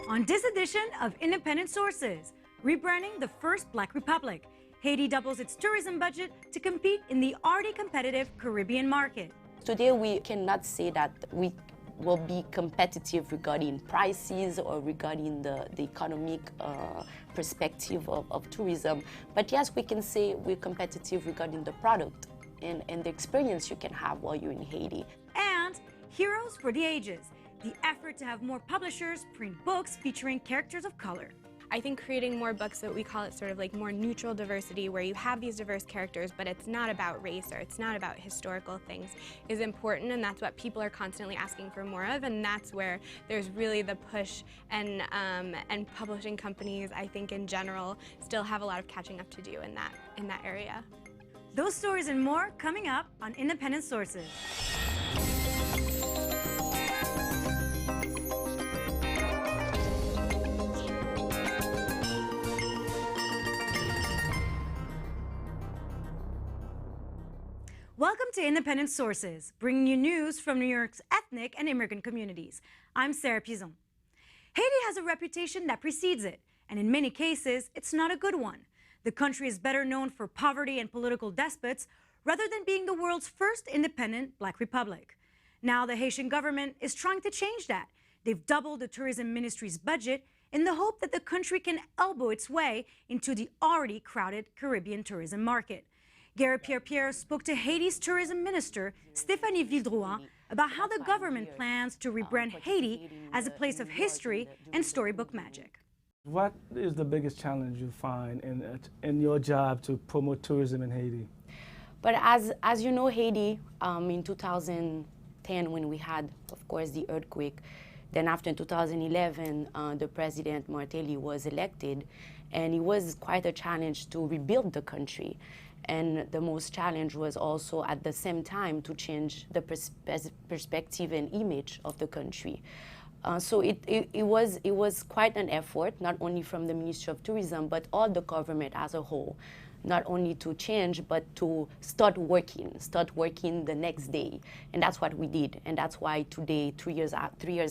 On this edition of Independent Sources, rebranding the first Black Republic, Haiti doubles its tourism budget to compete in the already competitive Caribbean market. Today we cannot say that we will be competitive regarding prices or regarding the economic perspective of tourism. But yes, we can say we're competitive regarding the product and the experience you can have while you're in Haiti. And Heroes for the Ages, the effort to have more publishers print books featuring characters of color. I think creating more books that we call it sort of like more neutral diversity, where you have these diverse characters, but it's not about race or it's not about historical things, is important, and that's what people are constantly asking for more of, and that's where there's really the push, and publishing companies, I think in general, still have a lot of catching up to do in that area. Those stories and more coming up on Independent Sources. Welcome to Independent Sources, bringing you news from New York's ethnic and immigrant communities. I'm Sarah Pizon. Haiti has a reputation that precedes it, and in many cases, it's not a good one. The country is better known for poverty and political despots, rather than being the world's first independent Black republic. Now the Haitian government is trying to change that. They've doubled the tourism ministry's budget in the hope that the country can elbow its way into the already crowded Caribbean tourism market. Garry Pierre-Pierre spoke to Haiti's tourism minister, Stéphanie Villedrouin, about how the government plans to rebrand Haiti as a place of history and storybook magic. What is the biggest challenge you find in your job to promote tourism in Haiti? But as you know, Haiti, in 2010, when we had, of course, the earthquake, then after in 2011, the president, Martelly, was elected, and it was quite a challenge to rebuild the country. And the most challenge was also at the same time to change the perspective and image of the country. So it was quite an effort, not only from the Ministry of Tourism, but all the government as a whole. Not only to change, but to start working the next day. And that's what we did. And that's why today, 3 years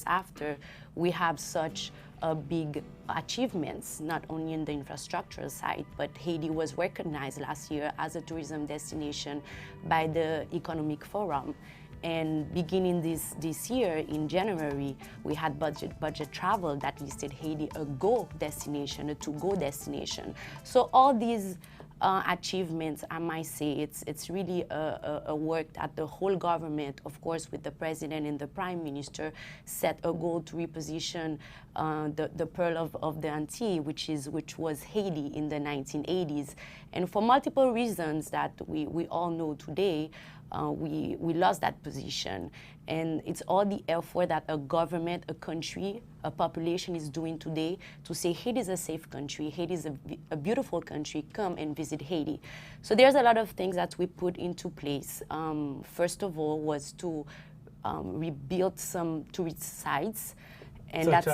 after, we have such big achievements, not only in the infrastructure side, but Haiti was recognized last year as a tourism destination by the Economic Forum. And beginning this year, in January, we had budget travel that listed Haiti a go destination, a to-go destination. So all these achievements, I might say, it's really a work that the whole government, of course, with the president and the prime minister, set a goal to reposition the Pearl of the Antilles, which was Haiti in the 1980s. And for multiple reasons that we all know today, we lost that position. And it's all the effort that a government, a country, a population is doing today to say Haiti is a safe country, Haiti is a beautiful country, come and visit Haiti. So there's a lot of things that we put into place. First of all was to rebuild some tourist sites. And such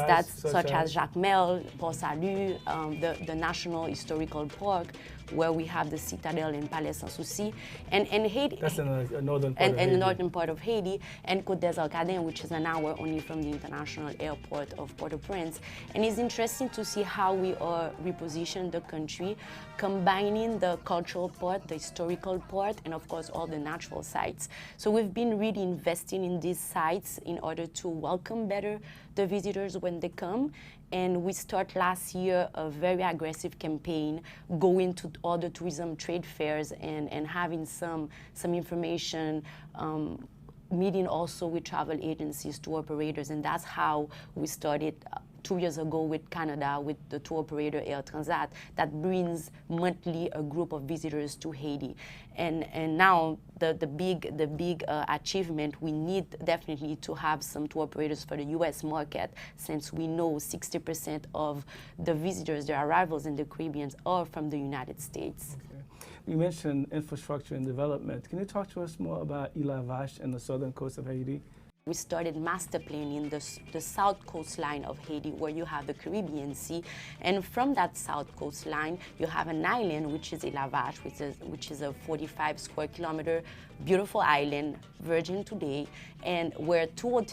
as Jacmel, Port Salut, the National Historical Park, where we have the Citadel and Palais Sans Souci, and Haiti. That's in the northern part of Haiti. And the northern part of Haiti, and Côte des Arcadiens, which is an hour only from the international airport of Port-au-Prince. And it's interesting to see how we are repositioning the country, combining the cultural part, the historical part, and of course all the natural sites. So we've been really investing in these sites in order to welcome better the visitors when they come. And we start last year a very aggressive campaign, going to all the tourism trade fairs and having some information, meeting also with travel agencies, tour operators, and that's how we started 2 years ago with Canada, with the tour operator Air Transat, that brings monthly a group of visitors to Haiti. And now the big achievement, we need definitely to have some tour operators for the US market, since we know 60% of the visitors, their arrivals in the Caribbean are from the United States. Okay. You mentioned infrastructure and development. Can you talk to us more about Ehrlich and the southern coast of Haiti? We started master planning the south coastline of Haiti, where you have the Caribbean Sea, and from that south coastline you have an island which is La Vache, which is a 45 square kilometer beautiful island, virgin today, and where two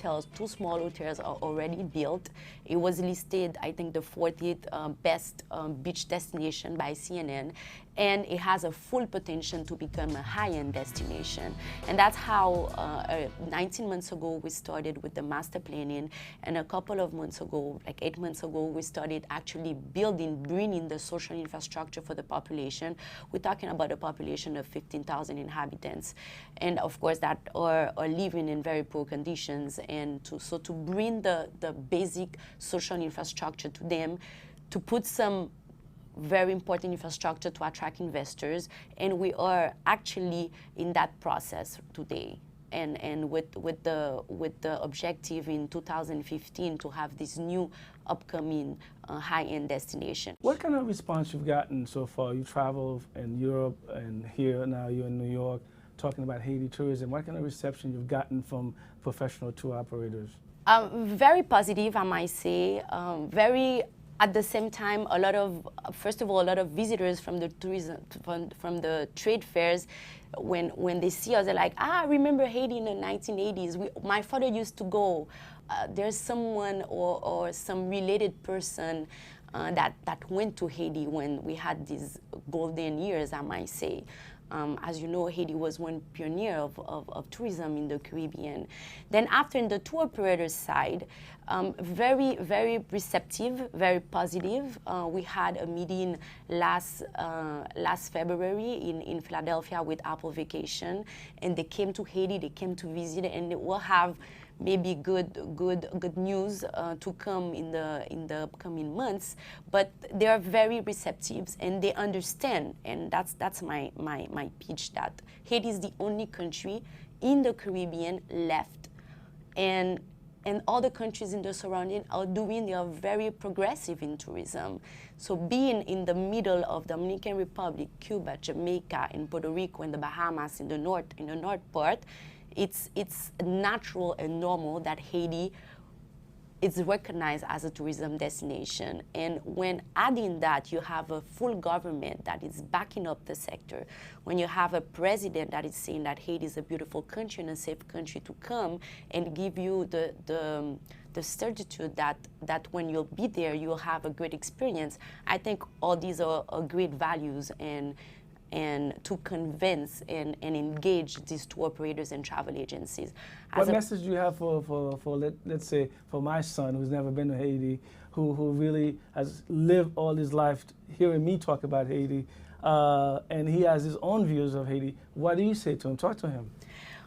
small hotels are already built. It was listed, I think, the 40th best beach destination by CNN, and it has a full potential to become a high-end destination. And that's how 19 months ago we started with the master planning, and a couple of months ago, like 8 months ago, we started actually bringing the social infrastructure for the population. We're talking about a population of 15,000 inhabitants, and of course that are living in very poor conditions, and to bring the basic social infrastructure to them, to put some very important infrastructure to attract investors, and we are actually in that process today. And with the objective in 2015 to have this new upcoming high-end destination. What kind of response you've gotten so far? You travel in Europe, and here now you're in New York talking about Haiti tourism. What kind of reception you've gotten from professional tour operators? Very positive, I might say. At the same time, first of all, a lot of visitors from the tourism, from the trade fairs, when they see us, they're like, I remember Haiti in the 1980s. My father used to go. There's someone or some related person that went to Haiti when we had these golden years, I might say. As you know, Haiti was one pioneer of tourism in the Caribbean. Then after, in the tour operator's side, very, very receptive, very positive. We had a meeting last February in Philadelphia with Apple Vacation, and they came to Haiti, they came to visit, and they will have maybe good news to come in the upcoming months, but they are very receptive and they understand, and that's my pitch, that Haiti is the only country in the Caribbean left, and all the countries in the surrounding they are very progressive in tourism. So being in the middle of Dominican Republic, Cuba, Jamaica, and Puerto Rico, and the Bahamas in the north part, it's natural and normal that Haiti is recognized as a tourism destination. And when adding that, you have a full government that is backing up the sector. When you have a president that is saying that Haiti is a beautiful country and a safe country to come, and give you the certitude that when you'll be there, you'll have a great experience. I think all these are great values, and to convince and engage these tour operators and travel agencies. What message do you have for let's say, for my son who's never been to Haiti, who really has lived all his life hearing me talk about Haiti, and he has his own views of Haiti? What do you say to him? Talk to him.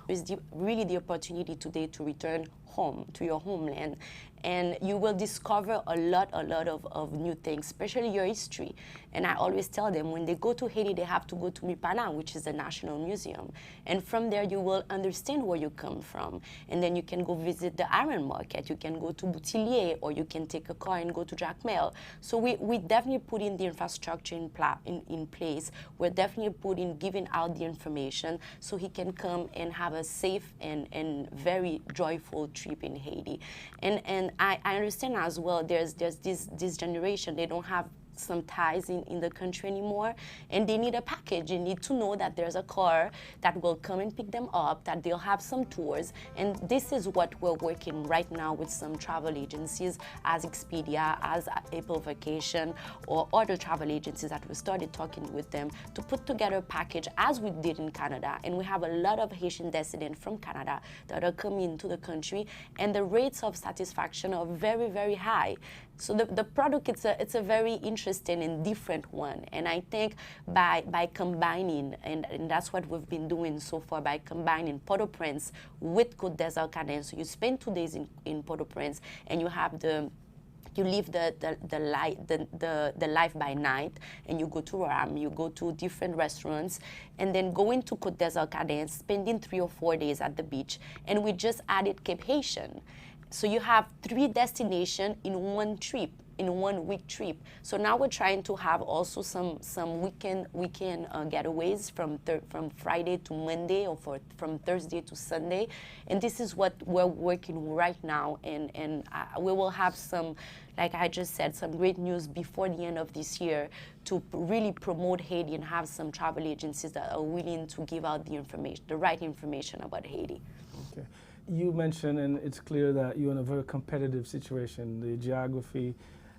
It's really the opportunity today to return home, to your homeland, and you will discover a lot of new things, especially your history. And I always tell them, when they go to Haiti, they have to go to Mipana, which is the National Museum. And from there, you will understand where you come from. And then you can go visit the iron market. You can go to Boutillier, or you can take a car and go to Jacmel. So we definitely put in the infrastructure in place. We're definitely giving out the information so he can come and have a safe and very joyful trip in Haiti. And I understand as well, there's this generation, they don't have some ties in the country anymore, and they need a package. They need to know that there's a car that will come and pick them up, that they'll have some tours, and this is what we're working right now with some travel agencies, as Expedia, as Apple Vacation, or other travel agencies that we started talking with them to put together a package, as we did in Canada. And we have a lot of Haitian descendants from Canada that are coming to the country, and the rates of satisfaction are very, very high. So the product, it's a very interesting and different one. And I think by combining, and that's what we've been doing so far, by combining Port-au-Prince with Côte d'Azur Cannes. So you spend 2 days in Port-au-Prince, and you live the life by night, and you go to Ram, you go to different restaurants, and then going to Côte d'Azur Cannes, spending 3 or 4 days at the beach. And we just added Cape Haitian. So you have 3 destinations in one trip, in 1 week trip. So now we're trying to have also some weekend getaways from Friday to Monday, or from Thursday to Sunday, and this is what we're working right now, and we will have some, like I just said, some great news before the end of this year to really promote Haiti and have some travel agencies that are willing to give out the information, the right information about Haiti. Okay. You mentioned, and it's clear that you're in a very competitive situation. The geography,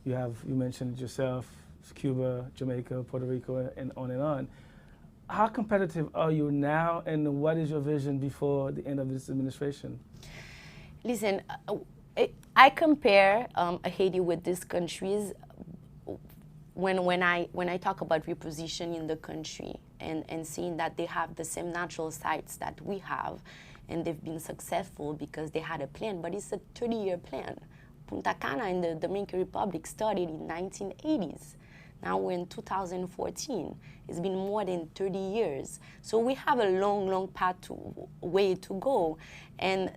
you mentioned it yourself, Cuba, Jamaica, Puerto Rico, and on and on. How competitive are you now, and what is your vision before the end of this administration? Listen, I compare Haiti with these countries when I talk about repositioning the country and seeing that they have the same natural sites that we have, and they've been successful because they had a plan, but it's a 30-year plan. Punta Cana in the Dominican Republic started in 1980s. Now we're in 2014. It's been more than 30 years. So we have a long, long way to go. And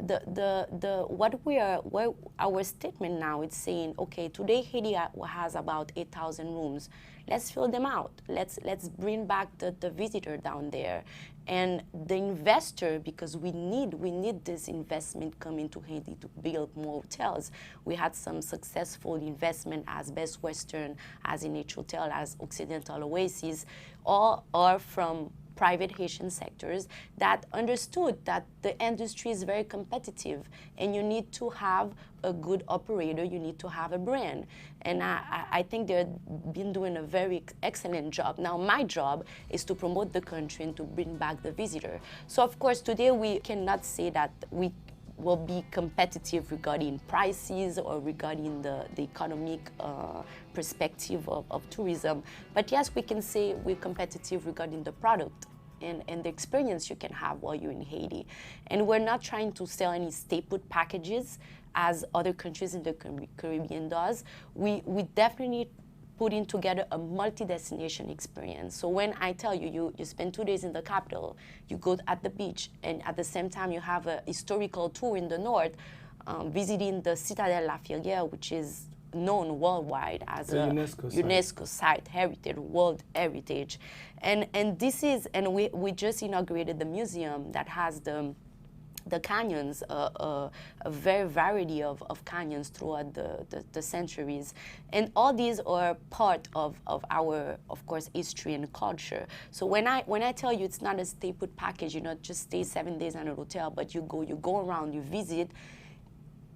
our statement now is saying, okay, today Haiti has about 8,000 rooms. Let's fill them out. Let's bring back the visitor down there. And the investor, because we need this investment coming to Haiti to build more hotels. We had some successful investment as Best Western, as NH Hotel, as Occidental Oasis, all are from private Haitian sectors that understood that the industry is very competitive and you need to have a good operator, you need to have a brand. And I think they've been doing a very excellent job. Now my job is to promote the country and to bring back the visitor. So of course today we cannot say that we will be competitive regarding prices or regarding the economic perspective of tourism. But yes, we can say we're competitive regarding the product and the experience you can have while you're in Haiti. And we're not trying to sell any stay-put packages as other countries in the Caribbean does. We definitely putting together a multi-destination experience. So when I tell you, you spend 2 days in the capital, you go at the beach, and at the same time you have a historical tour in the north, visiting the Citadelle Lafayette, which is known worldwide as a UNESCO site, World Heritage. And we just inaugurated the museum that has the canyons, a very variety of canyons throughout the centuries. And all these are part of our, of course, history and culture. So when I tell you it's not a stay-put package, you not just stay 7 days in a hotel, but you go around, you visit,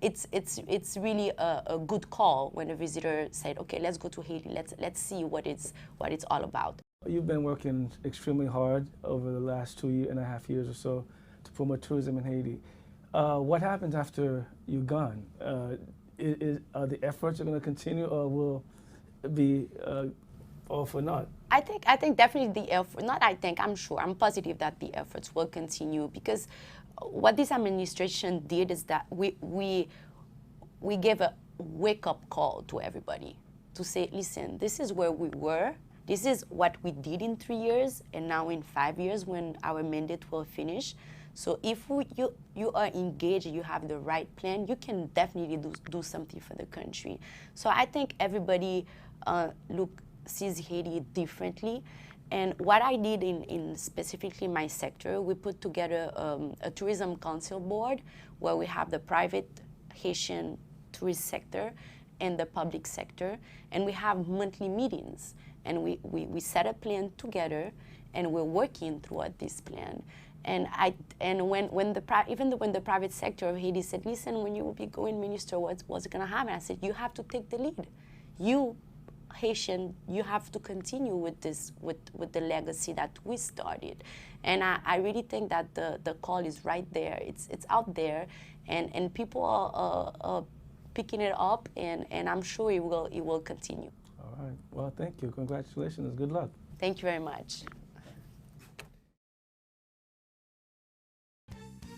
it's really a good call when a visitor said, okay, let's go to Haiti, let's see what it's all about. You've been working extremely hard over the last 2.5 years or so to promote tourism in Haiti. What happens after you're gone? Are the efforts going to continue, or will it be all for naught? I think definitely the effort, I'm sure, I'm positive that the efforts will continue, because what this administration did is that we gave a wake-up call to everybody to say, listen, this is where we were, this is what we did in 3 years, and now in 5 years when our mandate will finish. So if you are engaged, you have the right plan, you can definitely do something for the country. So I think everybody sees Haiti differently. And what I did in specifically my sector, we put together a tourism council board where we have the private Haitian tourist sector and the public sector, and we have monthly meetings, and we set a plan together, and we're working throughout this plan. And when the private sector of Haiti said, listen, when you will be going, minister, what's going to happen? I said, you have to take the lead. You, Haitian, you have to continue with this, with the legacy that we started. And I really think that the call is right there. It's out there, and people are picking it up, and I'm sure it will continue. All right. Well, thank you. Congratulations. Good luck. Thank you very much.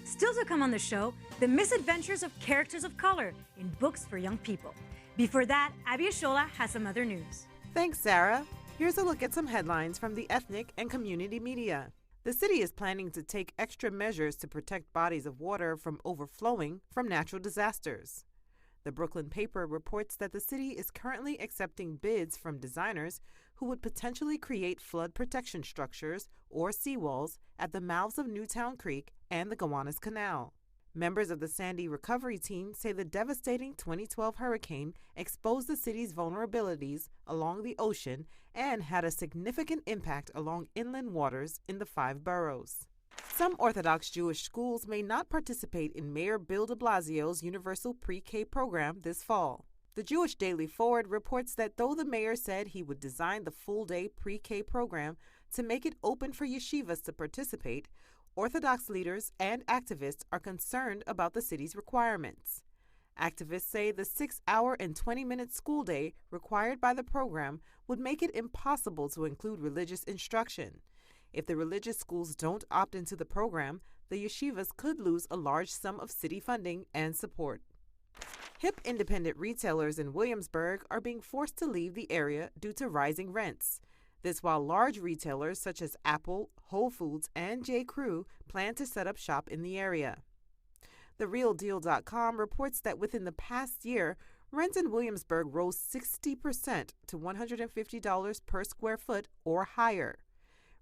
Still to come on the show, the misadventures of characters of color in books for young people. Before that, Abby Ashola has some other news. Thanks, Sarah. Here's a look at some headlines from the ethnic and community media. The city is planning to take extra measures to protect bodies of water from overflowing from natural disasters. The Brooklyn paper reports that the city is currently accepting bids from designers who would potentially create flood protection structures or seawalls at the mouths of Newtown Creek and the Gowanus Canal. Members of the Sandy recovery team say the devastating 2012 hurricane exposed the city's vulnerabilities along the ocean and had a significant impact along inland waters in the 5 boroughs. Some Orthodox Jewish schools may not participate in Mayor Bill de Blasio's universal pre-K program this fall. The Jewish Daily Forward reports that though the mayor said he would design the full-day pre-K program to make it open for yeshivas to participate, Orthodox leaders and activists are concerned about the city's requirements. Activists say the 6-hour and 20-minute school day required by the program would make it impossible to include religious instruction. If the religious schools don't opt into the program, the yeshivas could lose a large sum of city funding and support. Hip independent retailers in Williamsburg are being forced to leave the area due to rising rents. This while large retailers such as Apple, Whole Foods, and J.Crew plan to set up shop in the area. TheRealDeal.com reports that within the past year, rents in Williamsburg rose 60% to $150 per square foot or higher.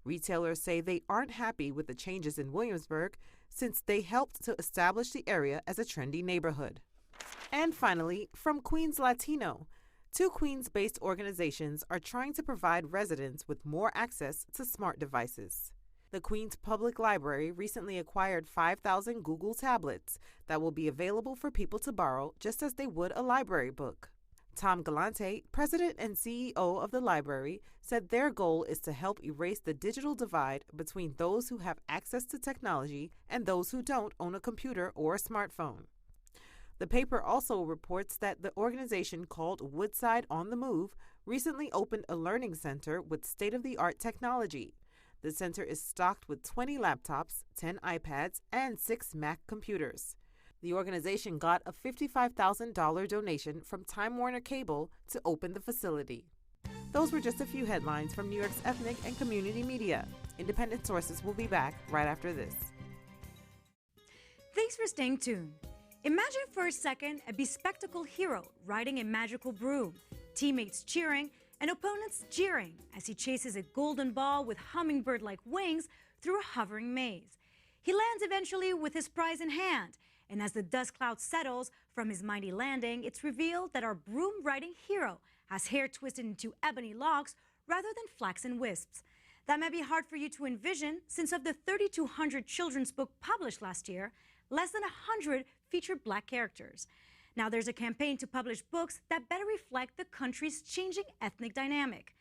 Retailers say they aren't happy with the changes in Williamsburg since they helped to establish the area as a trendy neighborhood. And finally, from Queens Latino, 2 Queens-based organizations are trying to provide residents with more access to smart devices. The Queens Public Library recently acquired 5,000 Google tablets that will be available for people to borrow just as they would a library book. Tom Galante, president and CEO of the library, said their goal is to help erase the digital divide between those who have access to technology and those who don't own a computer or a smartphone. The paper also reports that the organization called Woodside on the Move recently opened a learning center with state-of-the-art technology. The center is stocked with 20 laptops, 10 iPads, and 6 Mac computers. The organization got a $55,000 donation from Time Warner Cable to open the facility. Those were just a few headlines from New York's ethnic and community media. Independent Sources will be back right after this. Thanks for staying tuned. Imagine for a second a bespectacled hero riding a magical broom, teammates cheering and opponents jeering as he chases a golden ball with hummingbird-like wings through a hovering maze. He lands eventually with his prize in hand, and as the dust cloud settles from his mighty landing, it's revealed that our broom-riding hero has hair twisted into ebony locks rather than flaxen wisps. That may be hard for you to envision, since of the 3,200 children's books published last year, less than 100 featured Black characters. Now there's a campaign to publish books that better reflect the country's changing ethnic dynamic.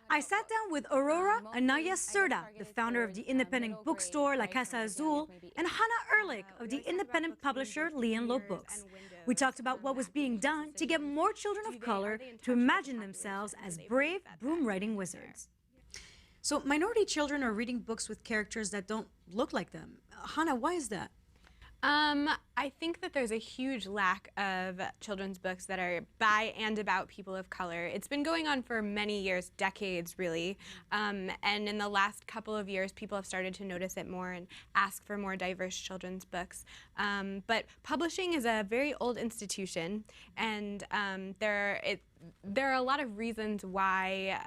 I sat down with Aurora Anaya-Cerda, the founder of the independent bookstore La Casa Azul, and Ehrlich of the independent publisher Leon Loeb Books. We talked about what was being done to get more children of color to imagine themselves as brave broom-riding wizards. So minority children are reading books with characters that don't look like them. Hannah, why is that? I think that there's a huge lack of children's books that are by and about people of color. It's been going on for many years, decades really, and in the last couple of years people have started to notice it more and ask for more diverse children's books. But publishing is a very old institution, and there are a lot of reasons why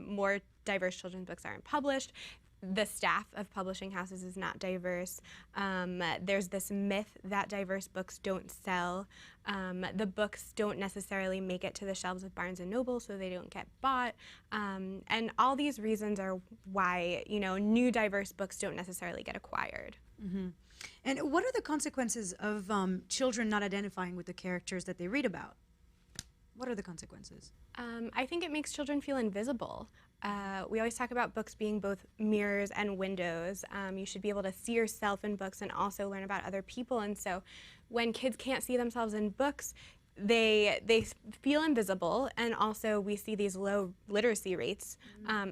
more diverse children's books aren't published. The staff of publishing houses is not diverse. There's this myth that diverse books don't sell. The books don't necessarily make it to the shelves of Barnes & Noble, so they don't get bought. And all these reasons are why, new diverse books don't necessarily get acquired. Mm-hmm. And what are the consequences of children not identifying with the characters that they read about? What are the consequences? I think it makes children feel invisible. We always talk about books being both mirrors and windows. You should be able to see yourself in books and also learn about other people. And so when kids can't see themselves in books, they feel invisible. And also we see these low literacy rates,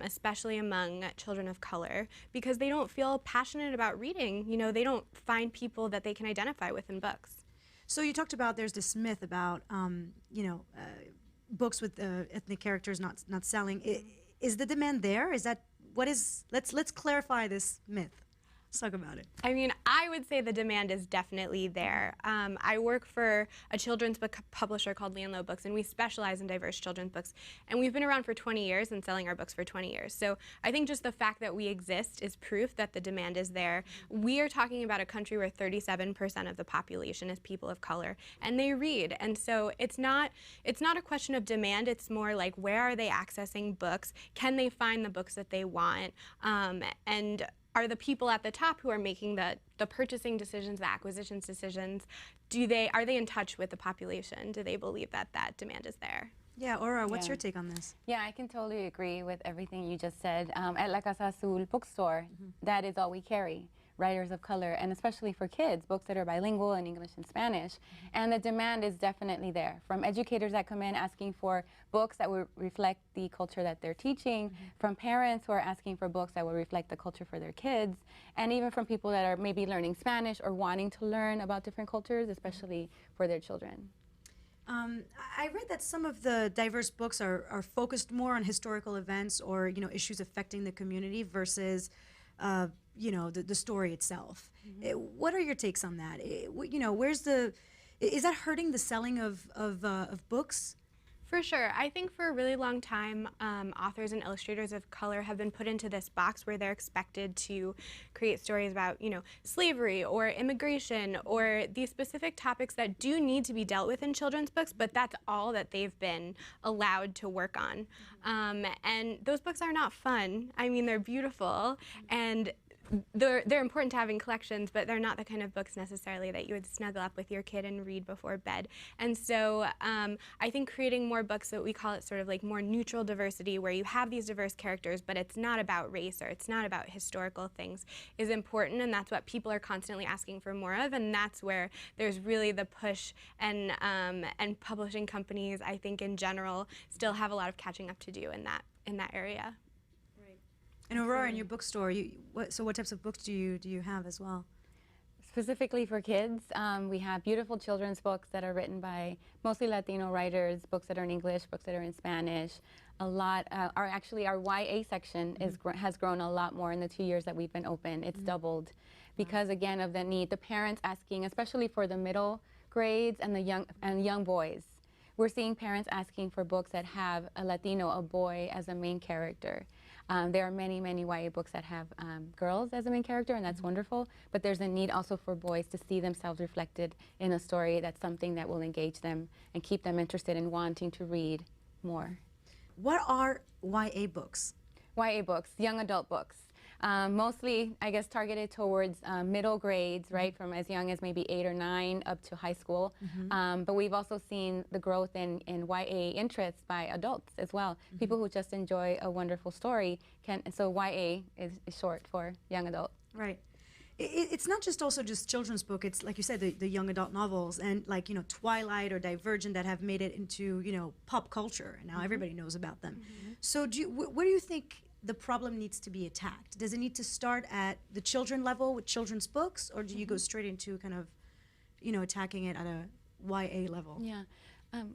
especially among children of color, because they don't feel passionate about reading. They don't find people that they can identify with in books. So you talked about there's this myth about, books with ethnic characters not selling. Is the demand there? Is that what is? Let's clarify this myth. Let's talk about it. I mean, I would say the demand is definitely there. I work for a children's book publisher called Lee & Low Books, and we specialize in diverse children's books. And we've been around for 20 years and selling our books for 20 years. So I think just the fact that we exist is proof that the demand is there. We are talking about a country where 37% of the population is people of color, and they read. And so it's not a question of demand. It's more like, where are they accessing books? Can they find the books that they want? And are the people at the top who are making the purchasing decisions, the acquisitions decisions, are they in touch with the population? Do they believe that that demand is there? Yeah, Aurora, what's your take on this? Yeah, I can totally agree with everything you just said. At La Casa Azul bookstore, that is all we carry. Writers of color, and especially for kids, books that are bilingual in English and Spanish. And the demand is definitely there. From educators that come in asking for books that will reflect the culture that they're teaching, from parents who are asking for books that will reflect the culture for their kids, and even from people that are maybe learning Spanish or wanting to learn about different cultures, especially for their children. I read that some of the diverse books are focused more on historical events or issues affecting the community versus the story itself. What are your takes on that? Is that hurting the selling of books? For sure. I think for a really long time, authors and illustrators of color have been put into this box where they're expected to create stories about, slavery or immigration or these specific topics that do need to be dealt with in children's books, but that's all that they've been allowed to work on. And those books are not fun. I mean, they're beautiful, and they're important to have in collections, but they're not the kind of books necessarily that you would snuggle up with your kid and read before bed. And so I think creating more books, that we call it sort of like more neutral diversity, where you have these diverse characters, but it's not about race or it's not about historical things, is important, and that's what people are constantly asking for more of, and that's where there's really the push, and publishing companies, I think in general, still have a lot of catching up to do in that area. And Aurora, in your bookstore, what types of books do you have as well? Specifically for kids, we have beautiful children's books that are written by mostly Latino writers, books that are in English, books that are in Spanish. A lot, our YA section has grown a lot more in the 2 years that we've been open. It's doubled because, again, of the need. The parents asking, especially for the middle grades and the young boys. We're seeing parents asking for books that have a Latino, a boy, as a main character. There are many, many YA books that have girls as a main character, and that's wonderful, but there's a need also for boys to see themselves reflected in a story that's something that will engage them and keep them interested in wanting to read more. What are YA books? YA books, young adult books. Mostly, I guess, targeted towards middle grades, right, from as young as maybe 8 or 9 up to high school. But we've also seen the growth in YA interests by adults as well. People who just enjoy a wonderful story so YA is short for young adult. Right. It's not just children's book. It's like you said, the young adult novels and Twilight or Divergent that have made it into pop culture, and now everybody knows about them. So where do you think the problem needs to be attacked? Does it need to start at the children level with children's books, or do you go straight into kind of attacking it at a YA level? Yeah.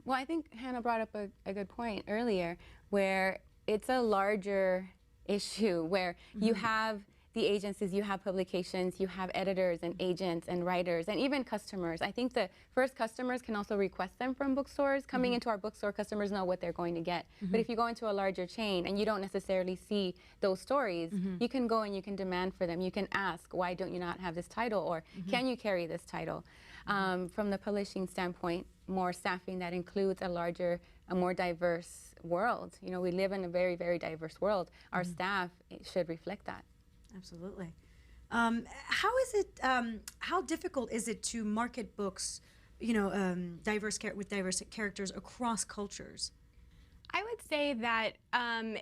Well, I think Hannah brought up a good point earlier, where it's a larger issue where you have the agencies, you have publications, you have editors and agents and writers and even customers. I think the first customers can also request them from bookstores. Coming into our bookstore, customers know what they're going to get. But if you go into a larger chain and you don't necessarily see those stories, you can go and you can demand for them. You can ask, why don't you not have this title, or can you carry this title? From the publishing standpoint, more staffing that includes a more diverse world. We live in a very, very diverse world. Our staff should reflect that. Absolutely. How difficult is it to market books, with diverse characters across cultures? I would say that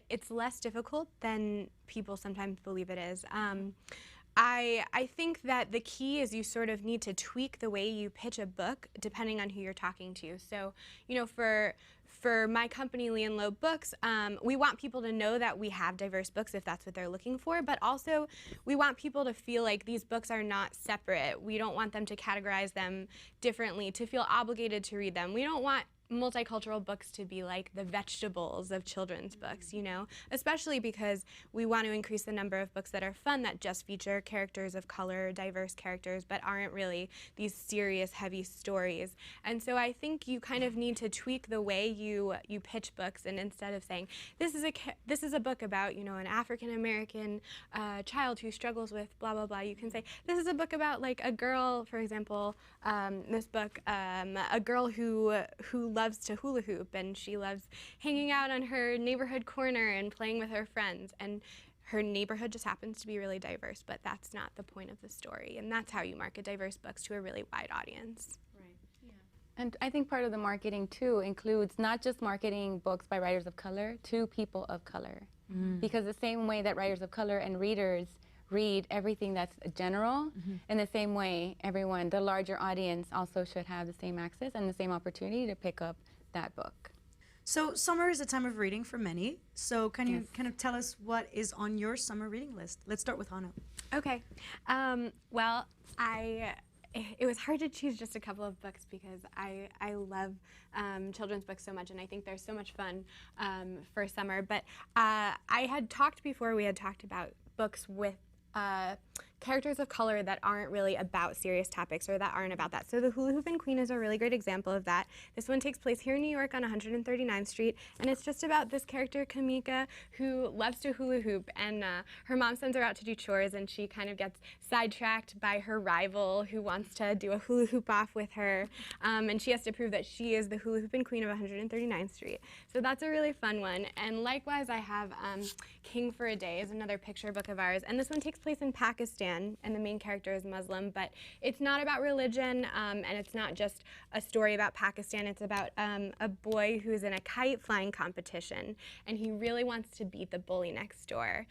it's less difficult than people sometimes believe it is. I think that the key is you sort of need to tweak the way you pitch a book depending on who you're talking to. So, for my company, Lee & Low Books, we want people to know that we have diverse books if that's what they're looking for, but also we want people to feel like these books are not separate. We don't want them to categorize them differently, to feel obligated to read them. We don't want multicultural books to be like the vegetables of children's books, you know, especially because we want to increase the number of books that are fun, that just feature characters of color, diverse characters, but aren't really these serious, heavy stories. And so I think you kind of need to tweak the way you pitch books, and instead of saying, this is a book about, you know, an African-American child who struggles with blah, blah, blah, you can say, this is a book about like a girl, for example, this book, a girl who loves to hula hoop, and she loves hanging out on her neighborhood corner and playing with her friends, and her neighborhood just happens to be really diverse, but that's not the point of the story, and that's how you market diverse books to a really wide audience. Right. Yeah. And I think part of the marketing too includes not just marketing books by writers of color to people of color, because the same way that writers of color and readers read everything that's general, in the same way everyone, the larger audience, also should have the same access and the same opportunity to pick up that book. So summer is a time of reading for many. So can you kind of tell us what is on your summer reading list? Let's start with Hannah. Okay. Well, it was hard to choose just a couple of books because I love children's books so much, and I think they're so much fun for summer. But I had talked before, we had talked about books with characters of color that aren't really about serious topics, or that aren't about that. So The Hula Hoopin' Queen is a really great example of that. This one takes place here in New York on 139th Street, and it's just about this character, Kamika, who loves to hula hoop, and her mom sends her out to do chores, and she kind of gets sidetracked by her rival who wants to do a hula hoop off with her, and she has to prove that she is the Hula Hoopin' Queen of 139th Street. So that's a really fun one. And likewise, I have King for a Day is another picture book of ours, and this one takes place in Pakistan, and the main character is Muslim, but it's not about religion, and it's not just a story about Pakistan. It's about a boy who's in a kite flying competition, and he really wants to beat the bully next door.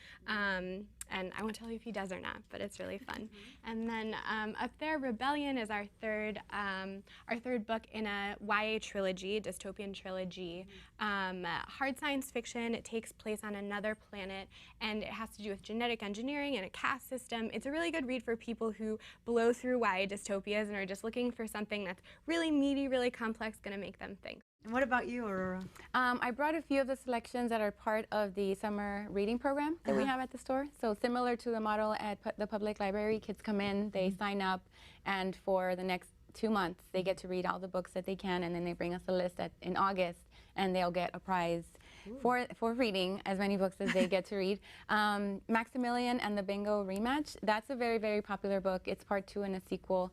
And I won't tell you if he does or not, but it's really fun. And then up there, Rebellion is our third book in a YA trilogy, dystopian trilogy. Hard science fiction. It takes place on another planet, and it has to do with genetic engineering and a caste system. It's a really good read for people who blow through YA dystopias and are just looking for something that's really meaty, really complex, going to make them think. And what about you, Aurora? I brought a few of the selections that are part of the summer reading program that we have at the store. So similar to the model at the public library, kids come in, they sign up, and for the next 2 months, they get to read all the books that they can, and then they bring us a list in August, and they'll get a prize for reading as many books as they get to read. Maximilian and the Bingo Rematch, that's a very, very popular book. It's part 2 and a sequel.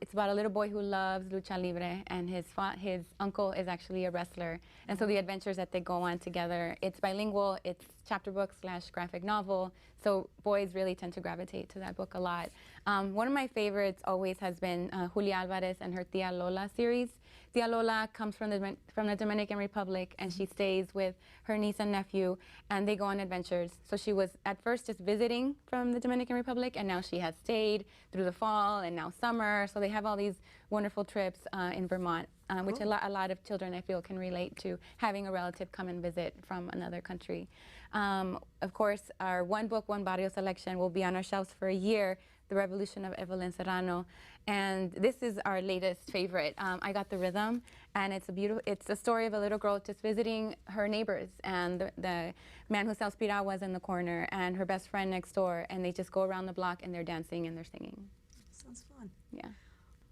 It's about a little boy who loves lucha libre, and his uncle is actually a wrestler. And so the adventures that they go on together, it's bilingual, it's chapter book / graphic novel, so boys really tend to gravitate to that book a lot. One of my favorites always has been Julia Alvarez and her Tia Lola series. Tia Lola comes from the Dominican Republic, and she stays with her niece and nephew, and they go on adventures. So she was at first just visiting from the Dominican Republic, and now she has stayed through the fall and now summer. So they have all these wonderful trips in Vermont, which a lot of children, I feel, can relate to, having a relative come and visit from another country. Of course, our One Book, One Barrio selection will be on our shelves for a year, The Revolution of Evelyn Serrano. And this is our latest favorite. I Got the Rhythm, and it's a story of a little girl just visiting her neighbors, and the man who sells piraguas in the corner, and her best friend next door, and they just go around the block, and they're dancing and they're singing. Sounds fun. Yeah.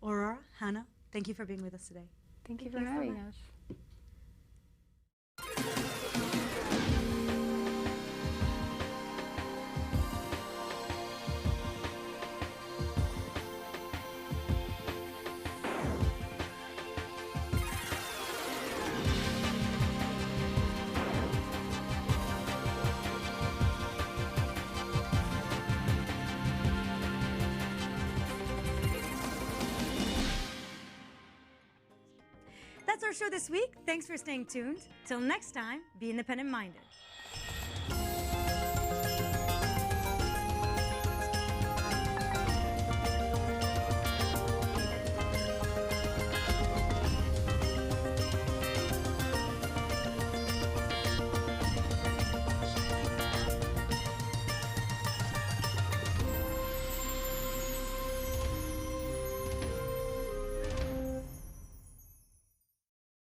Aurora, Hannah, thank you for being with us today. Thank you for having us. That's our show this week. Thanks for staying tuned. Till next time, be independent-minded.